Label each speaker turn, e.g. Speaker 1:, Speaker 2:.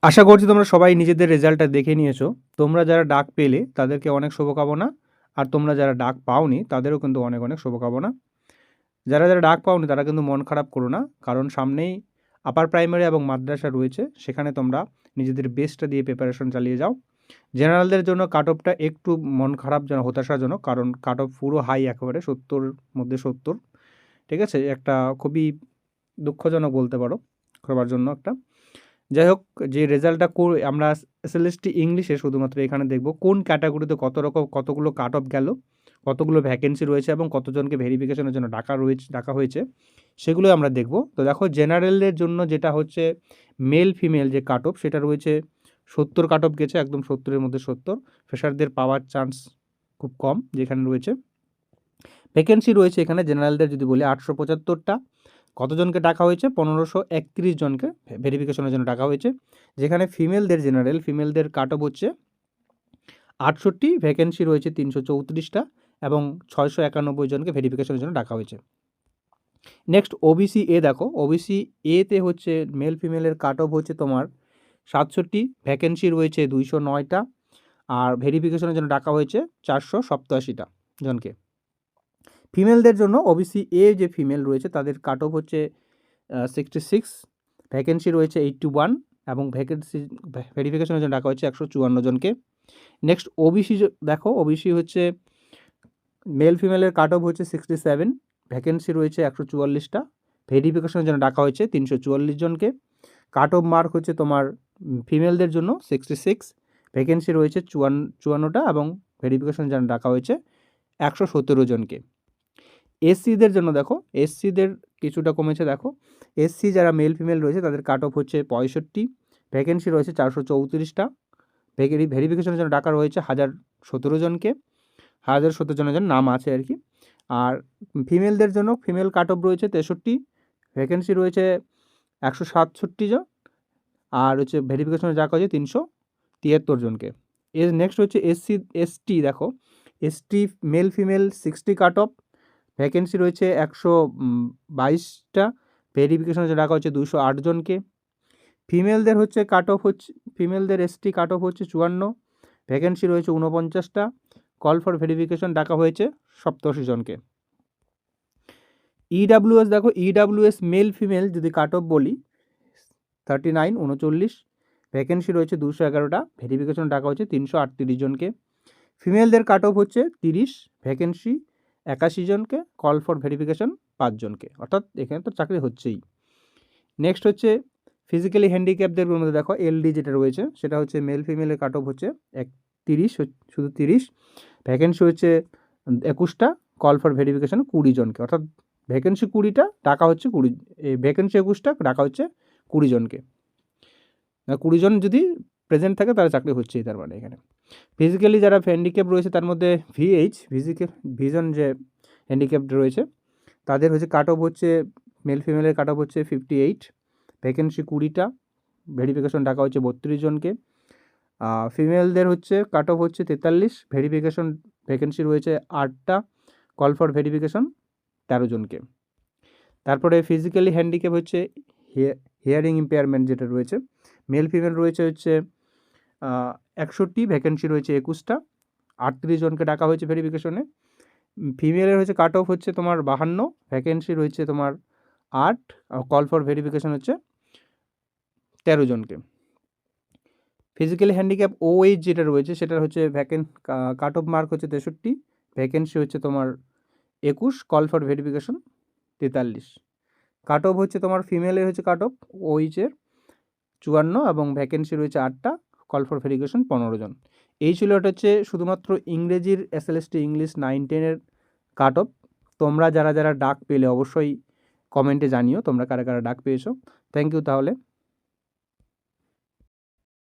Speaker 1: আশা করছি তোমরা সবাই নিজেদের রেজাল্টটা দেখে নিয়েছো। তোমরা যারা ডাক পেলে তাদেরকে অনেক শুভকামনা। আর তোমরা যারা ডাক পাওনি তাদেরও কিন্তু অনেক, অনেক শুভকামনা। যারা ডাক পাওনি তারা কিন্তু মন খারাপ করো না। কারণ সামনেই আপার প্রাইমারি এবং মাদ্রাসা রয়েছে। সেখানে তোমরা নিজেদের বেস্টটা দিয়ে প্রিপারেশন চালিয়ে যাও। জেনারেলদের জন্য কাট অফটা একটু মন খারাপ হতাশাজনক। কারণ কাট অফ পুরো হাই একেবারে ৭০ মধ্যে ৭০। ঠিক আছে? একটা খুবই দুঃখজনক বলতে পারো সবার জন্য একটা। যাই হোক, যে রেজাল্টটা আমরা এসএলএসটি ইংলিশে শুধুমাত্র এখানে দেখব কোন ক্যাটাগরিতে কতগুলো কাট অফ গেল, কতগুলো ভ্যাকেন্সি রয়েছে এবং কতজনকে ভেরিফিকেশনের জন্য ডাকা হয়েছে সেগুলো আমরা দেখব। তো দেখো, জেনারেলের জন্য যেটা হচ্ছে মেল ফিমেল যে কাট অফ সেটা রয়েছে ৭০ কাট অফ গেছে, একদম ৭০-এর মধ্যে ৭০। ফ্রেশারদের পাওয়ার চান্স খুব কম যেখানে রয়েছে। ভ্যাকেন্সি রয়েছে এখানে জেনারেলদের যদি বলি ৮৭৫টা। কতজনকে ডাকা হয়েছে? ১৫৩১ জনকে ভেরিফিকেশনের জন্য ডাকা হয়েছে। যেখানে ফিমেলদের কাট অফ হচ্ছে ৬৮, ভ্যাকেন্সি রয়েছে ৩৩৪টা এবং ৬৯১ জনকে ভেরিফিকেশনের জন্য ডাকা হয়েছে। নেক্সট ওবিসি এ দেখো, ওবিসি এতে হচ্ছে মেল ফিমেলের কাট অফ হচ্ছে তোমার ৬৭, ভ্যাকেন্সি রয়েছে ২০৯টা আর ভেরিফিকেশনের জন্য ডাকা হয়েছে ৪৮৭টা জনকে। ফিমেলদের জন্য ওবিসি এ যে ফিমেল রয়েছে তাদের কাট অফ হচ্ছে 66, ভ্যাকেন্সি রয়েছে 81 এবং ভেরিফিকেশনের জন্য ডাকা হচ্ছে ১৫৪ জনকে। নেক্সট ওবিসি দেখো, ওবিসি হচ্ছে মেল ফিমেলের কাট অফ হচ্ছে 67, ভ্যাকেন্সি রয়েছে ১৪৪টা, ভেরিফিকেশনের জন্য ডাকা হয়েছে ৩৪৪ জনকে। কাট অফ মার্ক হচ্ছে তোমার ফিমেলদের জন্য 66, ভ্যাকেন্সি রয়েছে ৫৪টা এবং ভেরিফিকেশনের জন্য ডাকা হয়েছে ১১৭ জনকে। এসসিদের জন্য দেখো, এসসিদের কিছুটা কমেছে দেখো। এসসি যারা মেল ফিমেল রয়েছে তাদের কাট অফ হচ্ছে ৬৫, ভ্যাকেন্সি রয়েছে ৪৩৪টা, ভেরিফিকেশনের জন্য ডাকা রয়েছে ১০১৭ জনকে। ১০১৭ জনের নাম আছে আর কি। আর ফিমেলদের জন্য ফিমেল কাট অফ রয়েছে ৬৩, ভ্যাকেন্সি রয়েছে ১৬৭ জন আর হচ্ছে ভেরিফিকেশনে ডাকা হয়েছে ৩৭৩ জনকে। নেক্সট হচ্ছে এসটি দেখো, ST male female 60 cut off, vacancy রয়েছে ১২২টা, ভেরিফিকেশনের জন্য ডাকা হচ্ছে ২০৮ জনকে। ফিমেলদের হচ্ছে কাট অফ হচ্ছে ফিমেলদের এসটি কাট অফ হচ্ছে ৫৪, ভ্যাকেন্সি রয়েছে ৪৯টা, কল ফর ভেরিফিকেশন ডাকা হয়েছে ৮৭ জনকে। ইডাব্লিউএস দেখো, ইডাব্লিউএস মেল ফিমেল যদি কাট অফ বলি 39, 39, ভ্যাকেন্সি রয়েছে ২১১টা, ভেরিফিকেশন ডাকা হচ্ছে ৩৩৮ জনকে। ফিমেলদের কাট অফ হচ্ছে 30, ভ্যাকেন্সি ৮১ জনকে, কল ফর ভেরিফিকেশন ৫ জনকে। অর্থাৎ এখানে তো চাকরি হচ্ছেই। নেক্সট হচ্ছে ফিজিক্যালি হ্যান্ডিক্যাপদের মধ্যে দেখো এলডি যেটা রয়েছে সেটা হচ্ছে মেল ফিমেলের কাট অফ হচ্ছে ৩০, শুধু 30, ভ্যাকেন্সি হচ্ছে ২১টা, কল ফর ভেরিফিকেশন ২০ জনকে। অর্থাৎ ভ্যাকেন্সি ২০টা, টাকা হচ্ছে ২০, ভ্যাকেন্সি ২১টা, টাকা হচ্ছে ২০ জনকে। ২০ জন যদি প্রেজেন্ট থাকে তারা চাকরি হচ্ছেই তার মানে এখানে। ফিজিক্যালি যারা হ্যান্ডিক্যাপ রয়েছে তার মধ্যে ভিজন যে হ্যান্ডিক্যাপ রয়েছে তাদের হচ্ছে কাট অফ হচ্ছে মেল ফিমেলের কাট অফ হচ্ছে 58, ভ্যাকেন্সি 20টা, ভেরিফিকেশন ডাকা হচ্ছে 32 জনকে। ফিমেলদের হচ্ছে কাট অফ হচ্ছে 43, ভ্যাকেন্সি রয়েছে 8টা, কল ফর ভেরিফিকেশন 13 জনকে। তারপরে ফিজিক্যালি হ্যান্ডিক্যাপ হচ্ছে হিয়ারিং ইম্পেয়ারমেন্ট যেটা রয়েছে, মেল ফিমেল রয়েছে হচ্ছে 61, ভ্যাকেন্সি রয়েছে 21টা, 38 জনকে ডাকা হয়েছে ভেরিফিকেশনে। ফিমেলের হচ্ছে কাট অফ হচ্ছে তোমার 52, ভ্যাকেন্সি রয়েছে তোমার 8, কল ফর ভেরিফিকেশন হচ্ছে 13 জনকে। ফিজিক্যালি হ্যান্ডিক্যাপ ওএইচ যেটা রয়েছে সেটার হচ্ছে কাট অফ মার্ক হচ্ছে 63, ভ্যাকেন্সি হচ্ছে তোমার 21, call for verification 43। Cut off হচ্ছে তোমার ফিমেলের হচ্ছে কাট অফ ওএইচের 54 এবং ভ্যাকেন্সি রয়েছে 8টা, কল ফর ভেরিফিকেশন 15 জন। এই ছিল এটা হচ্ছে শুধুমাত্র ইংরেজির এসএলএসটি ইংলিশ 9-10-এর কাট অফ। তোমরা যারা ডাক পেলে অবশ্যই কমেন্টে জানিও তোমরা কারা ডাক পেয়েছো। থ্যাংক ইউ তাহলে।